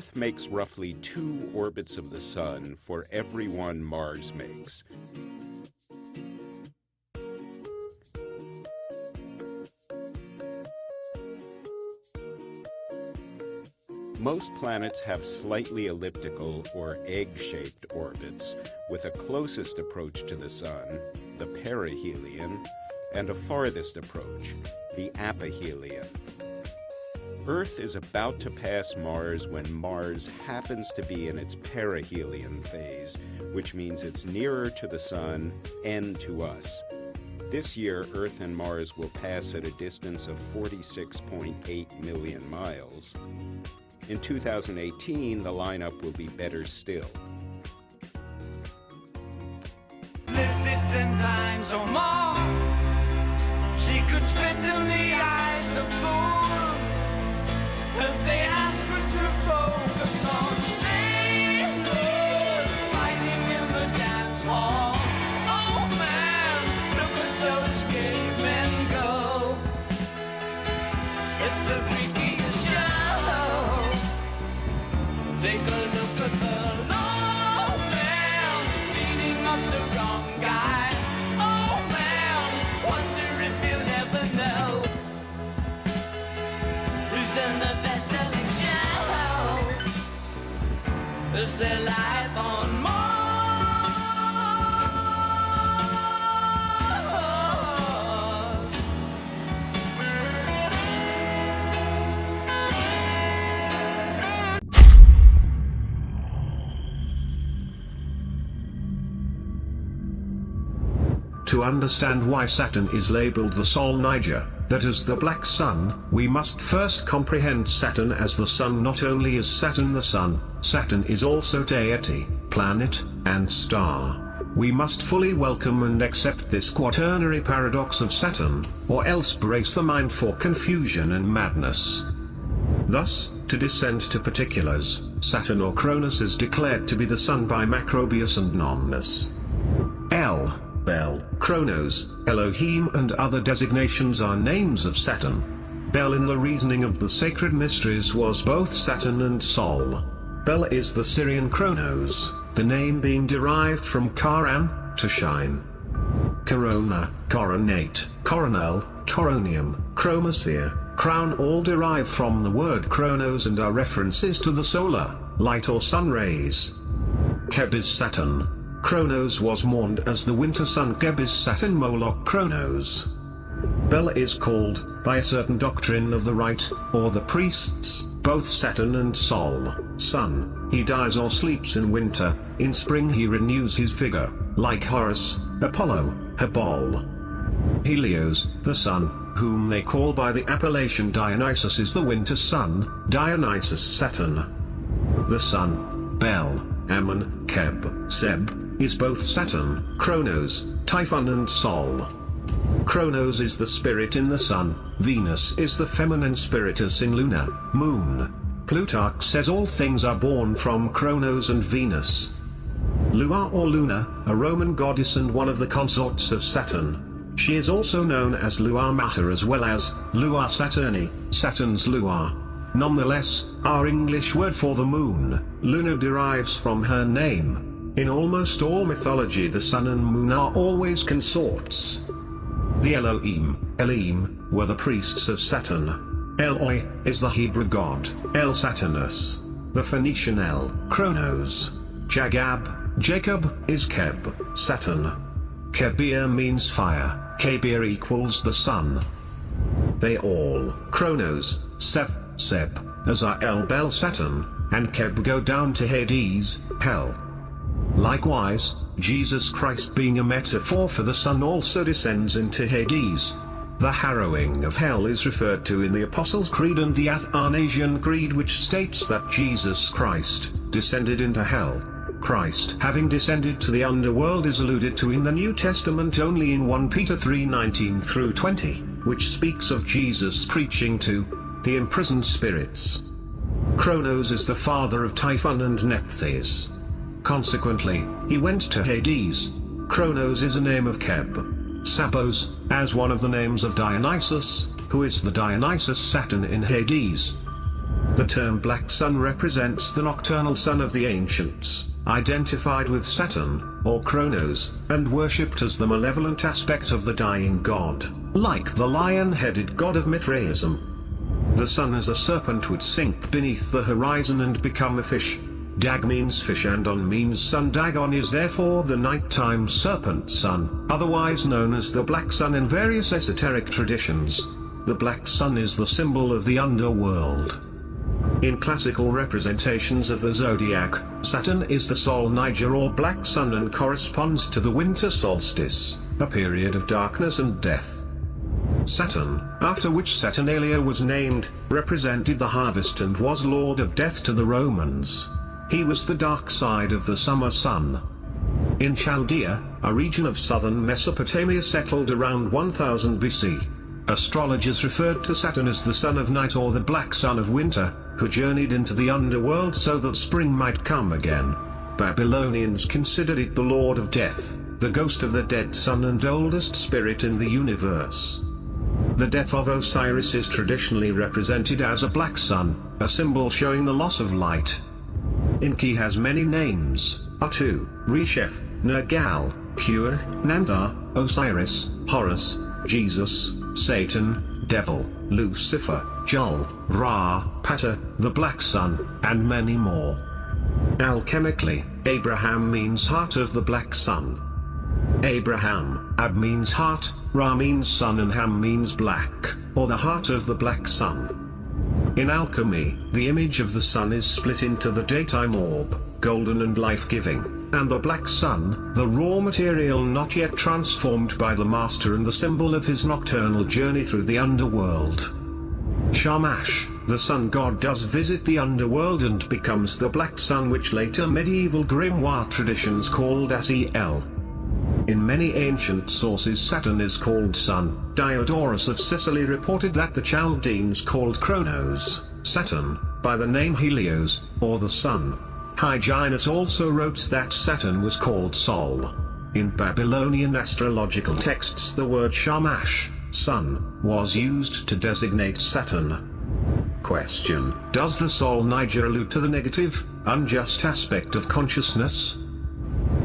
Earth makes roughly 2 orbits of the Sun for every one Mars makes. Most planets have slightly elliptical or egg-shaped orbits, with a closest approach to the Sun, the perihelion, and a farthest approach, the aphelion. Earth is about to pass Mars when Mars happens to be in its perihelion phase, which means it's nearer to the Sun and to us. This year, Earth and Mars will pass at a distance of 46.8 million miles. In 2018, the lineup will be better still. Lived it 10 times or more. She could spit in the eyes of fools if they ask her to focus on sailors fighting in the dance hall. Oh man, look at those cavemen go. It's the freakiest show. Take a look at the low man beating up the wrong guy. Oh man, wonder if you'll ever know who's in the best-selling show. Is there life on Mars? To understand why Saturn is labeled the Sol Niger, that is the black sun, we must first comprehend Saturn as the sun. Not only is Saturn the sun, Saturn is also deity, planet, and star. We must fully welcome and accept this quaternary paradox of Saturn, or else brace the mind for confusion and madness. Thus, to descend to particulars, Saturn or Cronus is declared to be the sun by Macrobius and Nonnus. Bel, Kronos, Elohim and other designations are names of Saturn. Bel in the reasoning of the sacred mysteries was both Saturn and Sol. Bel is the Syrian Kronos, the name being derived from Karan, to shine. Corona, coronate, coronal, coronium, chromosphere, crown all derive from the word Kronos and are references to the solar, light or sun rays. Keb is Saturn. Kronos was mourned as the winter sun. Keb is Saturn Moloch Kronos. Bel is called, by a certain doctrine of the rite, or the priests, both Saturn and Sol, sun. He dies or sleeps in winter, in spring he renews his vigor, like Horus, Apollo, Hebol. Helios, the sun, whom they call by the appellation Dionysus, is the winter sun, Dionysus Saturn. The sun, Bel, Ammon, Keb, Seb, is both Saturn, Kronos, Typhon and Sol. Kronos is the spirit in the sun, Venus is the feminine spiritus in Luna, moon. Plutarch says all things are born from Kronos and Venus. Lua or Luna, a Roman goddess and one of the consorts of Saturn. She is also known as Lua Mater as well as Lua Saturni, Saturn's Lua. Nonetheless, our English word for the moon, Luna, derives from her name. In almost all mythology the sun and moon are always consorts. The Elohim, were the priests of Saturn. Eloi is the Hebrew god, El Saturnus. The Phoenician El, Kronos. Jacob, is Keb, Saturn. Kebir means fire, Kebir equals the sun. They all, Kronos, Seb, as are El Bel Saturn, and Keb go down to Hades, hell. Likewise, Jesus Christ being a metaphor for the sun also descends into Hades. The harrowing of hell is referred to in the Apostles' Creed and the Athanasian Creed, which states that Jesus Christ descended into hell. Christ having descended to the underworld is alluded to in the New Testament only in 1 Peter 3:19-20, which speaks of Jesus preaching to the imprisoned spirits. Kronos is the father of Typhon and Nephthys. Consequently, he went to Hades. Kronos is a name of Keb. Sapos, as one of the names of Dionysus, who is the Dionysus Saturn in Hades. The term black sun represents the nocturnal sun of the ancients, identified with Saturn, or Kronos, and worshipped as the malevolent aspect of the dying god, like the lion-headed god of Mithraism. The sun as a serpent would sink beneath the horizon and become a fish. Dag means fish and On means sun. Dagon is therefore the nighttime serpent sun, otherwise known as the black sun in various esoteric traditions. The black sun is the symbol of the underworld. In classical representations of the zodiac, Saturn is the Sol Niger or black sun and corresponds to the winter solstice, a period of darkness and death. Saturn, after which Saturnalia was named, represented the harvest and was lord of death to the Romans. He was the dark side of the summer sun. In Chaldea, a region of southern Mesopotamia settled around 1000 BC, astrologers referred to Saturn as the son of night or the black sun of winter, who journeyed into the underworld so that spring might come again. Babylonians considered it the lord of death, the ghost of the dead sun and oldest spirit in the universe. The death of Osiris is traditionally represented as a black sun, a symbol showing the loss of light. Enki has many names: Atu, Resheph, Nergal, Pur, Namdar, Osiris, Horus, Jesus, Satan, Devil, Lucifer, Jul, Ra, Pata, the black sun, and many more. Alchemically, Abraham means heart of the black sun. Abraham, Ab means heart, Ra means sun and Ham means black, or the heart of the black sun. In alchemy, the image of the sun is split into the daytime orb, golden and life-giving, and the black sun, the raw material not yet transformed by the master and the symbol of his nocturnal journey through the underworld. Shamash, the sun god, does visit the underworld and becomes the black sun, which later medieval grimoire traditions called Asiel. In many ancient sources Saturn is called sun. Diodorus of Sicily reported that the Chaldeans called Kronos, Saturn, by the name Helios, or the sun. Hyginus also wrote that Saturn was called Sol. In Babylonian astrological texts the word Shamash, sun, was used to designate Saturn. Question: does the Sol Niger allude to the negative, unjust aspect of consciousness?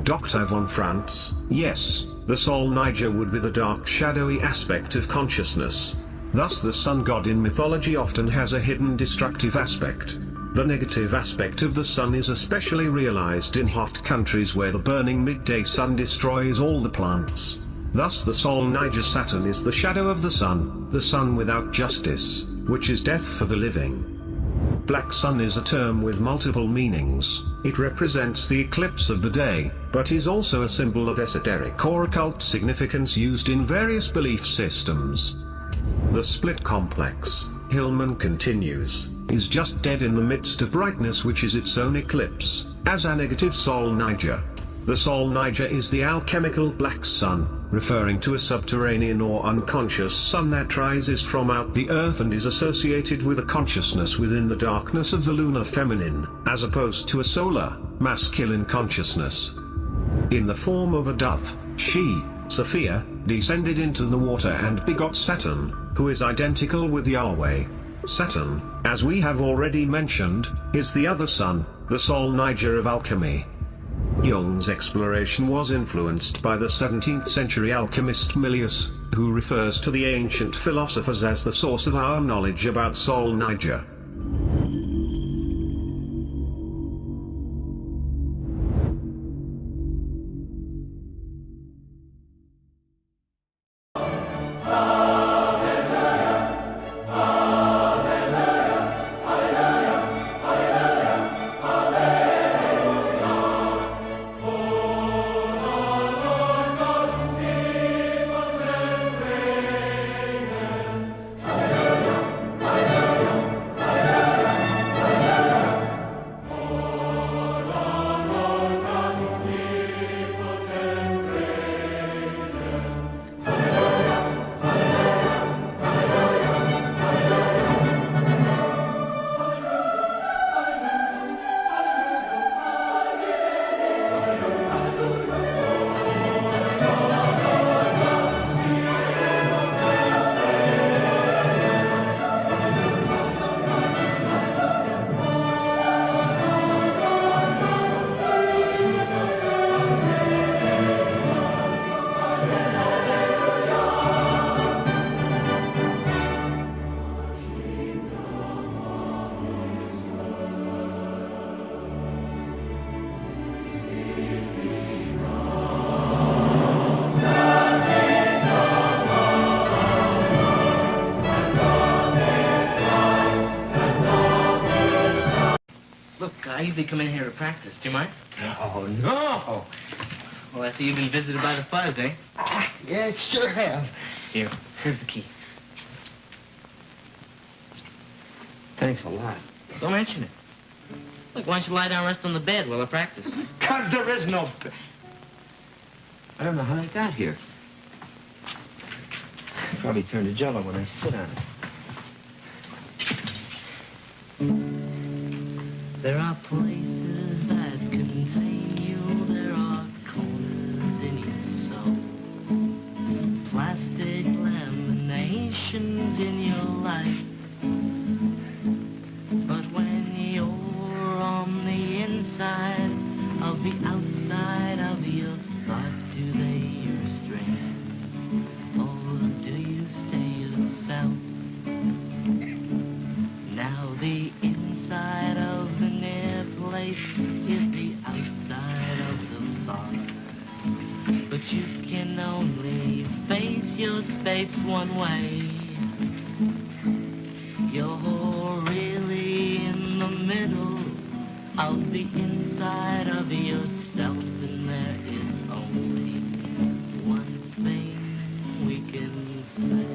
Dr. von Franz: yes, the Sol Niger would be the dark shadowy aspect of consciousness. Thus the sun god in mythology often has a hidden destructive aspect. The negative aspect of the sun is especially realized in hot countries where the burning midday sun destroys all the plants. Thus the Sol Niger Saturn is the shadow of the sun without justice, which is death for the living. Black sun is a term with multiple meanings. It represents the eclipse of the day, but is also a symbol of esoteric or occult significance used in various belief systems. The split complex, Hillman continues, is just dead in the midst of brightness, which is its own eclipse, as a negative Sol Niger. The Sol Niger is the alchemical black sun, referring to a subterranean or unconscious sun that rises from out the earth and is associated with a consciousness within the darkness of the lunar feminine, as opposed to a solar, masculine consciousness. In the form of a dove, she, Sophia, descended into the water and begot Saturn, who is identical with Yahweh. Saturn, as we have already mentioned, is the other sun, the Sol Niger of alchemy. Jung's exploration was influenced by the 17th century alchemist Milius, who refers to the ancient philosophers as the source of our knowledge about Sol Niger. usually come in here to practice. Do you mind? Oh, no. Well, I see you've been visited by the fuzz, eh? Yeah, sure have. Here's the key. Thanks a lot. Don't mention it. Look, why don't you lie down and rest on the bed while I practice? Because there is no... I don't know how I got here. Probably turned to jello when I sit on it. There are places that contain you. There are corners in your soul. Plastic laminations in your life. But when you're on the inside of the outside of your thoughts, do they restrain? Or do you stay yourself? Now the inside of the near place is the outside of the thought. But you can only face your space one way. You're really in the middle of the inside of yourself, and there is only one thing we can say.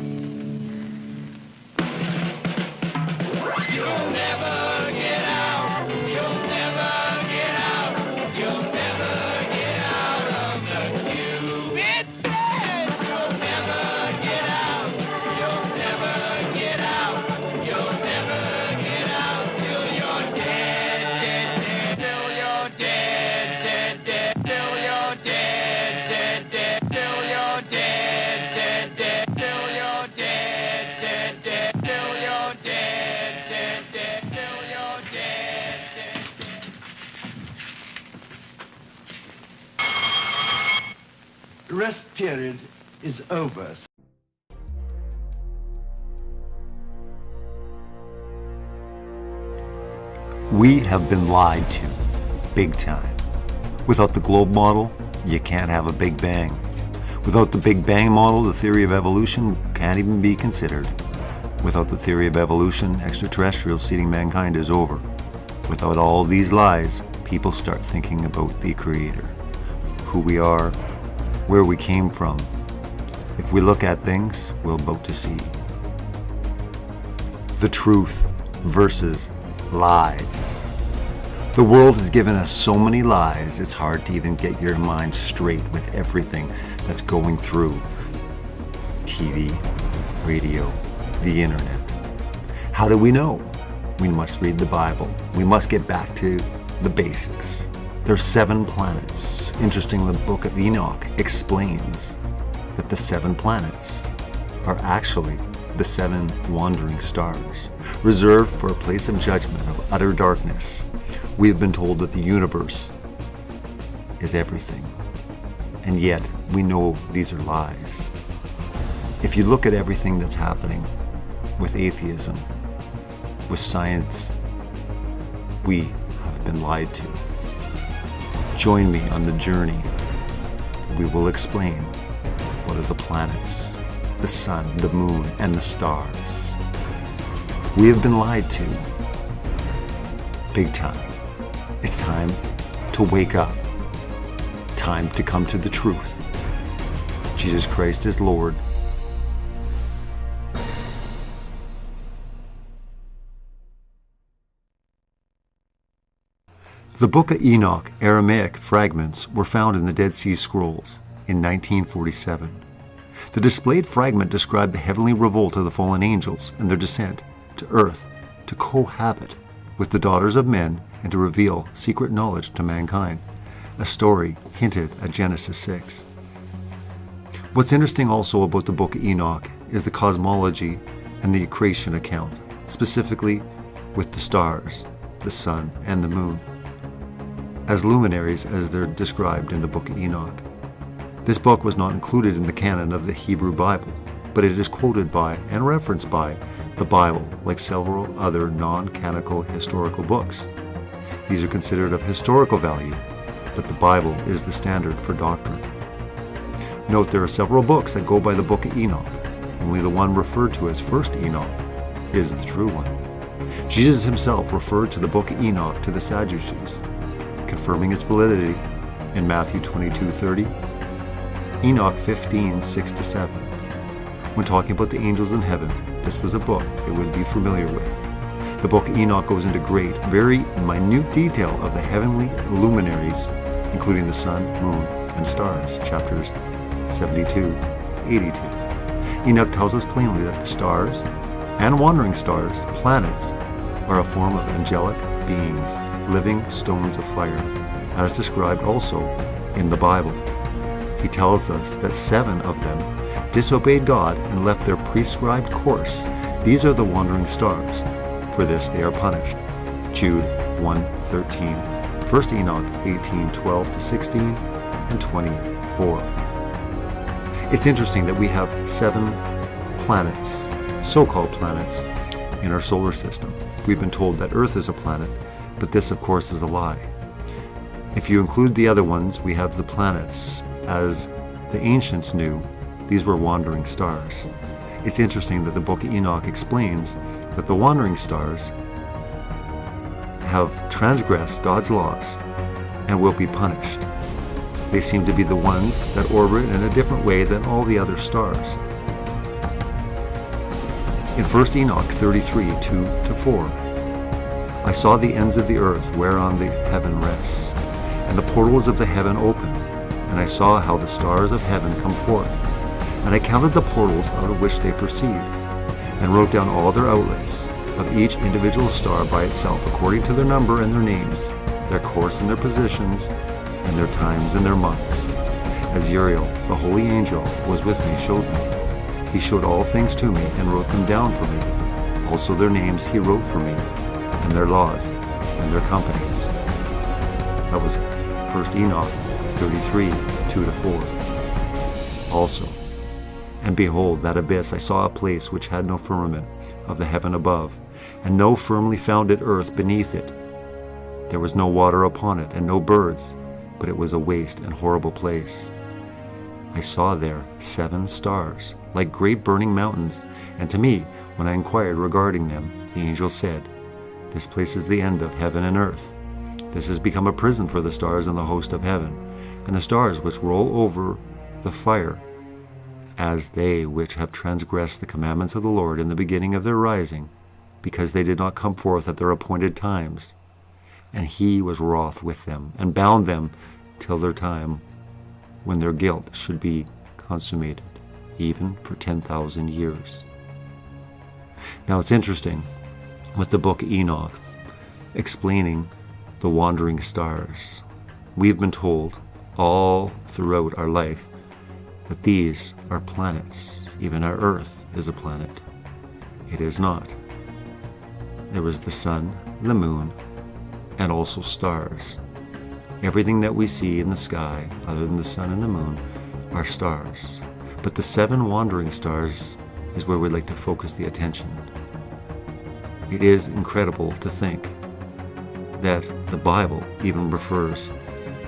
You'll never get out. You'll never get out. You'll never get out of the cube. It's dead. You'll never get out. You'll never get out. You'll never get out till you're dead, dead, dead. Till you're dead, dead, dead. Till you're dead, dead, dead. Till you're dead, dead, dead. Till you're dead, dead, dead. Till you're dead, dead, dead. Till you're dead, dead, dead. The rest period is over. We have been lied to, big time. Without the globe model, you can't have a Big Bang. Without the Big Bang model, the theory of evolution can't even be considered. Without the theory of evolution, extraterrestrials seeding mankind is over. Without all these lies, people start thinking about the Creator, who we are, where we came from. If we look at things, we're about to see the truth versus lies. The world has given us so many lies, it's hard to even get your mind straight with everything that's going through TV, radio, the internet. How do we know? We must read the Bible. We must get back to the basics. There's 7 planets. Interestingly, the book of Enoch explains that the 7 planets are actually the 7 wandering stars, reserved for a place of judgment of utter darkness. We have been told that the universe is everything, and yet we know these are lies. If you look at everything that's happening with atheism, with science, we have been lied to. Join me on the journey. We will explain what are the planets, the sun, the moon, and the stars. We have been lied to, big time. It's time to wake up. Time to come to the truth. Jesus Christ is Lord. The Book of Enoch Aramaic fragments were found in the Dead Sea Scrolls in 1947. The displayed fragment described the heavenly revolt of the fallen angels and their descent to earth to cohabit with the daughters of men and to reveal secret knowledge to mankind, a story hinted at Genesis 6. What's interesting also about the Book of Enoch is the cosmology and the creation account, specifically with the stars, the sun, and the moon, as luminaries as they're described in the Book of Enoch. This book was not included in the canon of the Hebrew Bible, but it is quoted by and referenced by the Bible, like several other non-canonical historical books. These are considered of historical value, but the Bible is the standard for doctrine. Note there are several books that go by the Book of Enoch. Only the one referred to as First Enoch is the true one. Jesus himself referred to the book of Enoch to the Sadducees, confirming its validity in Matthew 22:30, Enoch 15:6-7. When talking about the angels in heaven, this was a book they would be familiar with. The book of Enoch goes into great, very minute detail of the heavenly luminaries, including the sun, moon, and stars, chapters 72-82. Enoch tells us plainly that the stars and wandering stars, planets, are a form of angelic beings, living stones of fire, as described also in the Bible. He tells us that 7 of them disobeyed God and left their prescribed course. These are the wandering stars. For this they are punished. Jude 1:13, 1 Enoch 18:12-16, and 24. It's interesting that we have 7 planets, so-called planets, in our solar system. We've been told that Earth is a planet, but this of course is a lie. If you include the other ones, we have the planets. As the ancients knew, these were wandering stars. It's interesting that the book of Enoch explains that the wandering stars have transgressed God's laws and will be punished. They seem to be the ones that orbit in a different way than all the other stars. In 1 Enoch 33:2-4, I saw the ends of the earth whereon the heaven rests, and the portals of the heaven open, and I saw how the stars of heaven come forth, and I counted the portals out of which they proceed, and wrote down all their outlets of each individual star by itself, according to their number and their names, their course and their positions, and their times and their months. As Uriel, the holy angel, was with me, showed me. He showed all things to me and wrote them down for me. Also their names he wrote for me, and their laws, and their companies. That was 1 Enoch 33:2-4. Also, and behold, that abyss I saw a place which had no firmament of the heaven above, and no firmly founded earth beneath it. There was no water upon it, and no birds, but it was a waste and horrible place. I saw there 7 stars, like great burning mountains, and to me, when I inquired regarding them, the angel said, This place is the end of heaven and earth. This has become a prison for the stars and the host of heaven, and the stars which roll over the fire, as they which have transgressed the commandments of the Lord in the beginning of their rising, because they did not come forth at their appointed times. And he was wroth with them, and bound them till their time when their guilt should be consummated, even for 10,000 years. Now it's interesting with the book of Enoch explaining the wandering stars. We've been told all throughout our life that these are planets. Even our Earth is a planet. It is not. There was the sun, the moon, and also stars. Everything that we see in the sky, other than the sun and the moon, are stars. But the 7 wandering stars is where we'd like to focus the attention. It is incredible to think that the Bible even refers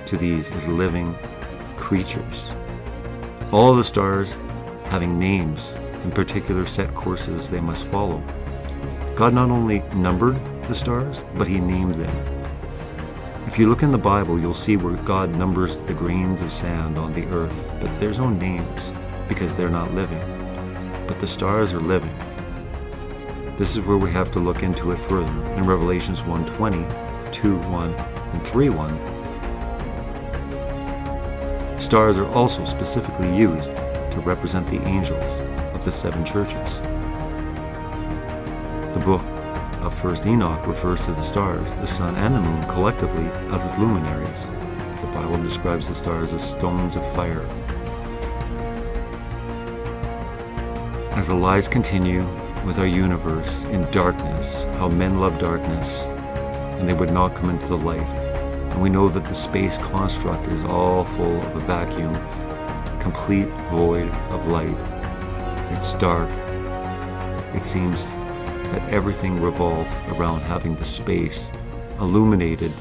to these as living creatures. All of the stars having names and particular set courses they must follow. God not only numbered the stars, but he named them. If you look in the Bible, you'll see where God numbers the grains of sand on the earth, but there's no names because they're not living. But the stars are living. This is where we have to look into it further. In Revelations 1:20, 2:1, and 3:1, stars are also specifically used to represent the angels of the 7 churches. The book of 1 Enoch refers to the stars, the sun, and the moon collectively as its luminaries. The Bible describes the stars as stones of fire. As the lies continue with our universe in darkness, how men love darkness, and they would not come into the light. And we know that the space construct is all full of a vacuum, complete void of light. It's dark. It seems that everything revolved around having the space illuminated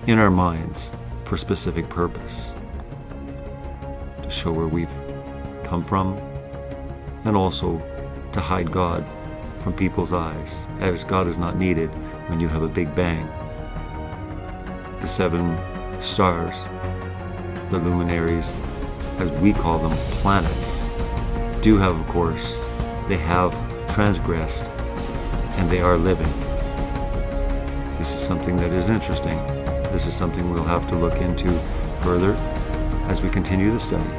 in our minds for a specific purpose, to show where we've come from, and also to hide God from people's eyes, as God is not needed when you have a big bang. The 7 stars, the luminaries, as we call them, planets, do have, of course, they have transgressed, and they are living. This is something that is interesting. This is something we'll have to look into further as we continue the study.